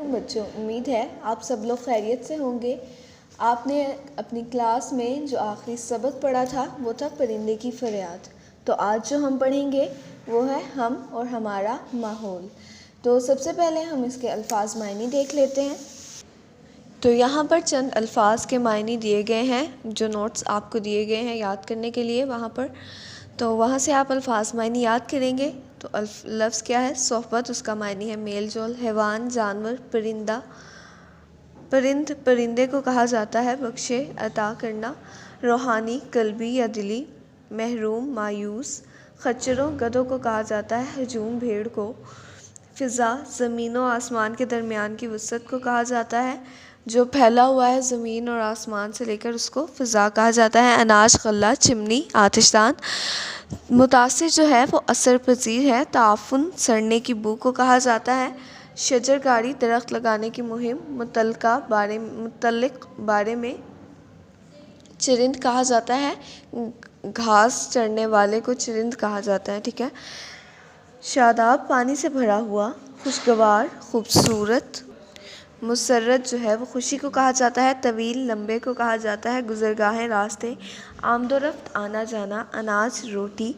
बच्चों, उम्मीद है आप सब लोग खैरियत से होंगे। आपने अपनी क्लास में जो आखिरी सबक पढ़ा था वो था परिंदे की फरियाद। तो आज जो हम पढ़ेंगे वो है हम और हमारा माहौल। तो सबसे पहले हम इसके अल्फाज मायने देख लेते हैं। तो यहाँ पर चंद अल्फाज के मायने दिए गए हैं जो नोट्स आपको दिए गए हैं याद करने के लिए वहाँ पर। तो वहाँ से आप अल्फाज मायने याद करेंगे। तो लफ्ज़ क्या है? सोहबत, उसका मायने है मेल जोल। हैवान जानवर, परिंदा, परिंदे को कहा जाता है बख्शे अता करना। रूहानी कल्बी या दिली। महरूम मायूस। खच्चरों गधों को कहा जाता है हजूम भेड़ को। फ़िज़ा ज़मीन और आसमान के दरमियान की वसअत को कहा जाता है। जो फैला हुआ है ज़मीन और आसमान से लेकर उसको फ़िज़ा कहा जाता है। अनाज खल्ला चिमनी आतिशदान। मुतासिर जो है वो असर पजीर है। ताफुन सड़ने की बू को कहा जाता है। शजरकारी दरख्त लगाने की मुहिम। मुतल्लिक बारे में चरिंद कहा जाता है। घास चढ़ने वाले को चरिंद कहा जाता है। ठीक है। शादाब पानी से भरा हुआ। खुशगवार खूबसूरत। मुसर्रत जो है वो खुशी को कहा जाता है। तवील लंबे को कहा जाता है। गुज़रगाहें रास्ते। आमदोरफ्त आना जाना। अनाज रोटी।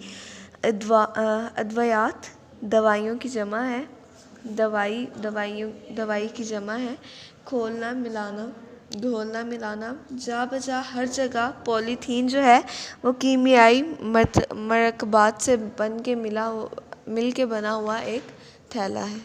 अद्वयात दवाइयों की जमा है। दवाई की जमा है। खोलना मिलाना घोलना मिलाना। जा बजा हर जगह। पॉलीथीन जो है वो कीमियाई मरकबात से मिल के बना हुआ एक थैला है।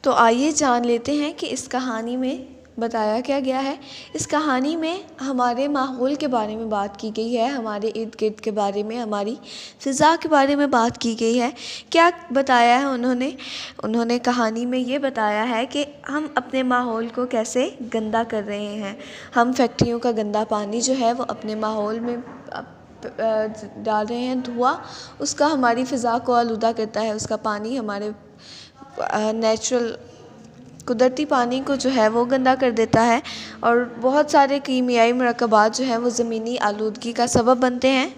तो आइए जान लेते हैं कि इस कहानी में बताया क्या गया है। इस कहानी में हमारे माहौल के बारे में बात की गई है, हमारे इर्द गिर्द के बारे में, हमारी फ़िज़ा के बारे में बात की गई है। क्या बताया है उन्होंने कहानी में ये बताया है कि हम अपने माहौल को कैसे गंदा कर रहे हैं। हम फैक्ट्रियों का गंदा पानी जो है वो अपने माहौल में डाल रहे हैं। धुआं उसका हमारी फ़िज़ा को आलूदा करता है। उसका पानी हमारे नेचुरल कुदरती पानी को जो है वो गंदा कर देता है। और बहुत सारे कीमियाई मरकबात जो हैं वो ज़मीनी आलूदगी का सबब बनते हैं।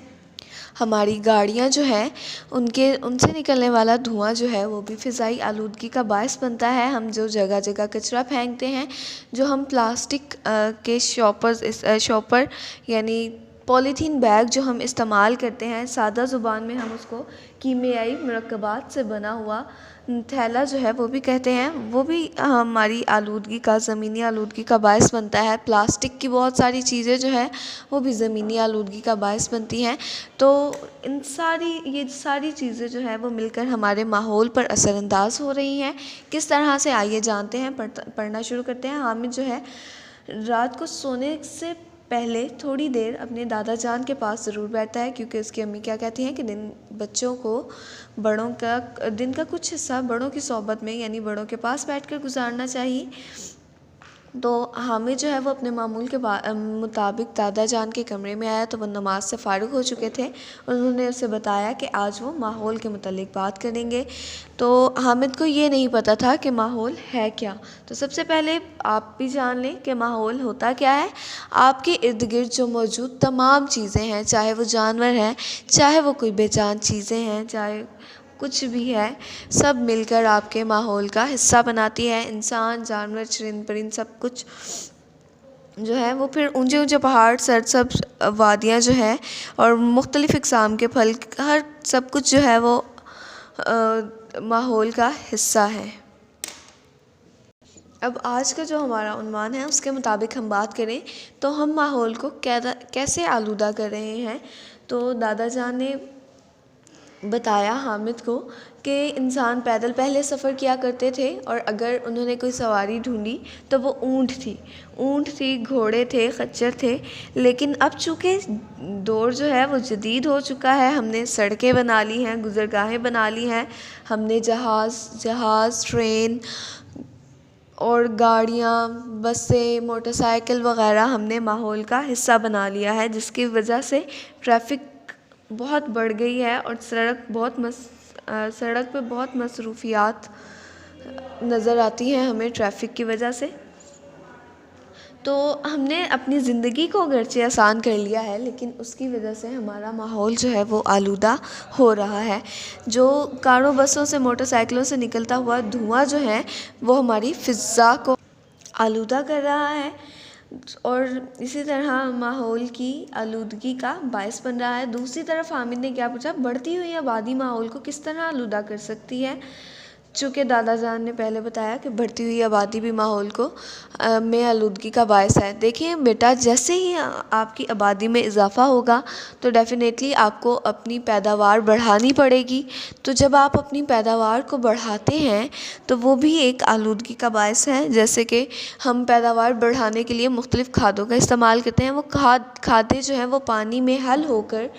हमारी गाड़ियाँ जो हैं उनसे निकलने वाला धुआं जो है वो भी फ़िज़ाई आलूदगी का बायस बनता है। हम जो जगह जगह कचरा फेंकते हैं, जो हम प्लास्टिक के शॉपर यानी पॉलीथीन बैग जो हम इस्तेमाल करते हैं, सादा ज़ुबान में हम उसको कीमियाई मरकबात से बना हुआ थैला जो है वो भी कहते हैं, वो भी हमारी आलूदगी का ज़मीनी आलूदगी का बायस बनता है। प्लास्टिक की बहुत सारी चीज़ें जो है वो भी ज़मीनी आलूदगी का बायस बनती हैं। तो ये सारी चीज़ें जो है वो मिलकर हमारे माहौल पर असरअंदाज हो रही हैं। किस तरह से आइए जानते हैं, पढ़ना शुरू करते हैं। हामिद जो है रात को सोने से पहले थोड़ी देर अपने दादा जान के पास ज़रूर बैठता है, क्योंकि उसकी अम्मी क्या कहती हैं कि दिन का कुछ हिस्सा बड़ों की सोहबत में यानी बड़ों के पास बैठकर गुजारना चाहिए। तो हामिद जो है वो अपने मामूल के मुताबिक दादा जान के कमरे में आया तो वो नमाज से फ़ारिग हो चुके थे। उन्होंने उसे बताया कि आज वो माहौल के मुतालिक बात करेंगे। तो हामिद को ये नहीं पता था कि माहौल है क्या। तो सबसे पहले आप भी जान लें कि माहौल होता क्या है। आपके इर्द गिर्द जो मौजूद तमाम चीज़ें हैं, चाहे वो जानवर हैं, चाहे वो कोई बेजान चीज़ें हैं, चाहे कुछ भी है, सब मिलकर आपके माहौल का हिस्सा बनाती है। इंसान, जानवर, चरिंद परिंद सब कुछ जो है वो फिर ऊंचे ऊंचे पहाड़, सरसब्ज़ वादियाँ जो है और मुख्तलिफ़ इक़साम के फल, हर सब कुछ जो है वो माहौल का हिस्सा है। अब आज का जो हमारा उन्वान है उसके मुताबिक हम बात करें तो हम माहौल को कैसे आलूदा कर रहे हैं। तो दादा जान ने बताया हामिद को कि इंसान पैदल पहले सफ़र किया करते थे और अगर उन्होंने कोई सवारी ढूंढी तो वो ऊँट थी, घोड़े थे, खच्चर थे। लेकिन अब चूँकि दौर जो है वो जदीद हो चुका है, हमने सड़कें बना ली हैं, गुज़रगाहें बना ली हैं, हमने जहाज़, ट्रेन और गाड़ियाँ, बसें, मोटरसाइकिल वग़ैरह हमने माहौल का हिस्सा बना लिया है, जिसकी वजह से ट्रैफ़िक बहुत बढ़ गई है और सड़क पे बहुत मसरूफियात नज़र आती हैं हमें ट्रैफ़िक की वजह से। तो हमने अपनी ज़िंदगी को अगरचे आसान कर लिया है, लेकिन उसकी वजह से हमारा माहौल जो है वो आलूदा हो रहा है। जो कारों, बसों से, मोटरसाइकिलों से निकलता हुआ धुआं जो है वो हमारी फ़िज़ा को आलूदा कर रहा है और इसी तरह माहौल की आलूदगी का बायस बन रहा है। दूसरी तरफ हामिद ने क्या पूछा, बढ़ती हुई आबादी माहौल को किस तरह आलूदा कर सकती है। चूँकि दादा जान ने पहले बताया कि बढ़ती हुई आबादी भी माहौल को में आलूदगी का बायस है। देखिए बेटा, जैसे ही आपकी आबादी में इजाफ़ा होगा तो डेफ़िनेटली आपको अपनी पैदावार बढ़ानी पड़ेगी। तो जब आप अपनी पैदावार को बढ़ाते हैं तो वो भी एक आलूदगी का बायस है। जैसे कि हम पैदावार बढ़ाने के लिए मुख्तलिफ़ खादों का इस्तेमाल करते हैं। वो खादें जो हैं वो पानी में हल होकर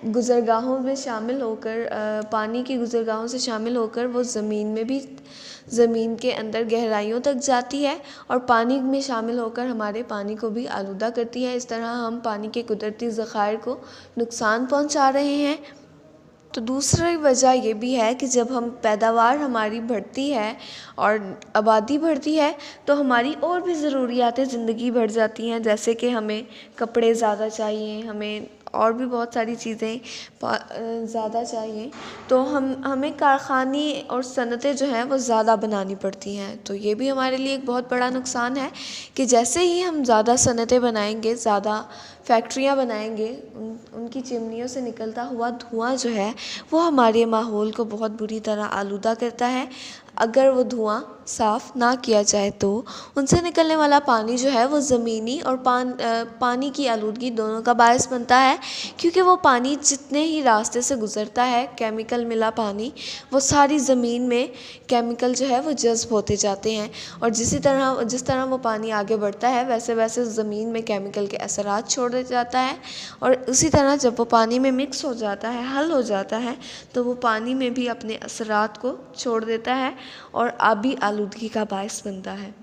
गुज़रगाहों में शामिल होकर पानी की गुज़रगाहों से शामिल होकर वो ज़मीन में भी, ज़मीन के अंदर गहराइयों तक जाती है और पानी में शामिल होकर हमारे पानी को भी आलूदा करती है। इस तरह हम पानी के कुदरती ज़खायर को नुकसान पहुंचा रहे हैं। तो दूसरी वजह ये भी है कि जब हम पैदावार हमारी बढ़ती है और आबादी बढ़ती है तो हमारी और भी ज़रूरियातें ज़िंदगी बढ़ जाती हैं। जैसे कि हमें कपड़े ज़्यादा चाहिए, हमें और भी बहुत सारी चीज़ें ज़्यादा चाहिए, तो हमें कारख़ाने और सनतें जो हैं वो ज़्यादा बनानी पड़ती हैं। तो ये भी हमारे लिए एक बहुत बड़ा नुकसान है कि जैसे ही हम ज़्यादा सनतें बनाएंगे, ज़्यादा फैक्ट्रियाँ बनाएंगे, उनकी चिमनियों से निकलता हुआ धुआं जो है वो हमारे माहौल को बहुत बुरी तरह आलूदा करता है। अगर वो धुआं साफ़ ना किया जाए तो उनसे निकलने वाला पानी जो है वो ज़मीनी और पानी की आलूदगी दोनों का बायस बनता है, क्योंकि वो पानी जितने ही रास्ते से गुज़रता है, केमिकल मिला पानी, वो सारी ज़मीन में केमिकल जो है वो जज़्ब होते जाते हैं और जिस तरह वो पानी आगे बढ़ता है वैसे वैसे ज़मीन में केमिकल के असरात छोड़ जाता है और उसी तरह जब वो पानी में मिक्स हो जाता है, हल हो जाता है, तो वो पानी में भी अपने असरात को छोड़ देता है और आबी आलूदगी का बायस बनता है।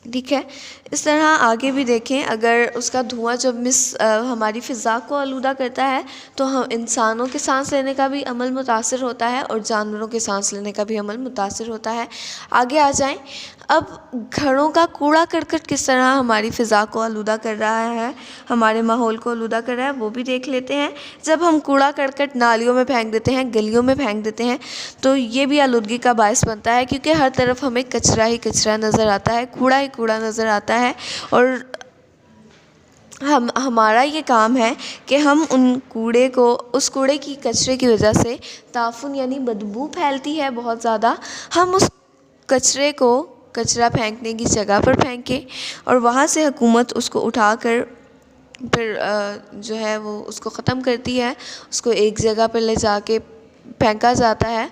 ठीक है, इस तरह आगे भी देखें, अगर उसका धुआं जब हमारी फ़िज़ा को आलूदा करता है तो हम इंसानों के सांस लेने का भी अमल मुतासिर होता है और जानवरों के सांस लेने का भी अमल मुतासिर होता है। आगे आ जाएं, अब घरों का कूड़ा करकट किस तरह हमारी फ़िज़ा को आलूदा कर रहा है, हमारे माहौल को आलूदा कर रहा है, वो भी देख लेते हैं। जब हम कूड़ा करकट नालियों में फेंक देते हैं, गलियों में फेंक देते हैं, तो ये भी आलूदगी का बायस बनता है, क्योंकि हर तरफ हमें कचरा ही कचरा नज़र आता है, कूड़ा ही कूड़ा नज़र आता है और हमारा ये काम है कि हम उस कूड़े की कचरे की वजह से ताफुन यानी बदबू फैलती है बहुत ज़्यादा, हम उस कचरे को कचरा फेंकने की जगह पर फेंकें और वहाँ से हुकूमत उसको उठाकर फिर जो है वो उसको ख़त्म करती है, उसको एक जगह पर ले जाके फेंका जाता है।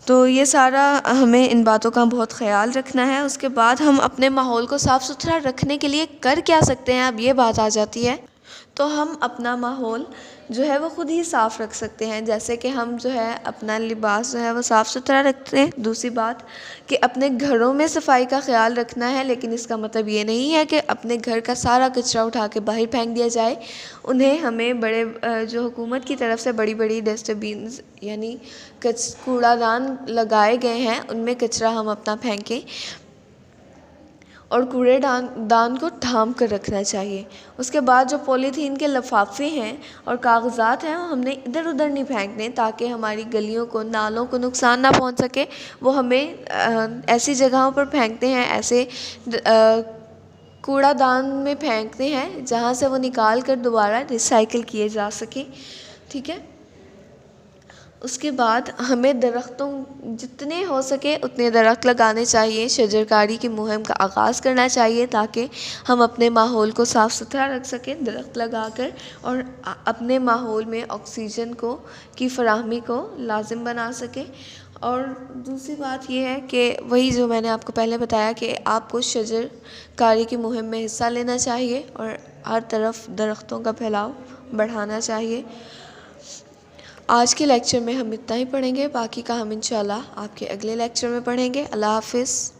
तो ये सारा हमें इन बातों का बहुत ख़याल रखना है। उसके बाद हम अपने माहौल को साफ़ सुथरा रखने के लिए कर क्या सकते हैं, अब ये बात आ जाती है। तो हम अपना माहौल जो है वो ख़ुद ही साफ़ रख सकते हैं, जैसे कि हम जो है अपना लिबास जो है वो साफ़ सुथरा रखते हैं। दूसरी बात कि अपने घरों में सफाई का ख़याल रखना है, लेकिन इसका मतलब ये नहीं है कि अपने घर का सारा कचरा उठा के बाहर फेंक दिया जाए। हमें बड़े जो हुकूमत की तरफ से बड़ी बड़ी डस्टबिन यानी कूड़ादान लगाए गए हैं, उनमें कचरा हम अपना फेंकें और कूड़ेदान को ढांप कर रखना चाहिए। उसके बाद जो पॉलीथीन के लिफाफे हैं और कागज़ात हैं, वो हमने इधर उधर नहीं फेंकने ताकि हमारी गलियों को, नालों को नुकसान ना पहुंच सके। वो हमें ऐसी जगहों पर फेंकते हैं, ऐसे कूड़ादान में फेंकते हैं जहां से वो निकाल कर दोबारा रिसाइकिल किए जा सके। ठीक है, उसके बाद हमें दरख्तों जितने हो सके उतने दरख्त लगाने चाहिए। शजरकारी की मुहिम का आगाज़ करना चाहिए ताकि हम अपने माहौल को साफ़ सुथरा रख सकें दरख्त लगाकर और अपने माहौल में ऑक्सीजन की फ़राहमी को लाजिम बना सकें। और दूसरी बात यह है कि वही जो मैंने आपको पहले बताया कि आपको शजरकारी की मुहिम में हिस्सा लेना चाहिए और हर तरफ दरख्तों का फैलाव बढ़ाना चाहिए। आज के लेक्चर में हम इतना ही पढ़ेंगे, बाकी का हम इंशाल्लाह आपके अगले लेक्चर में पढ़ेंगे। अल्लाह हाफ़िज़।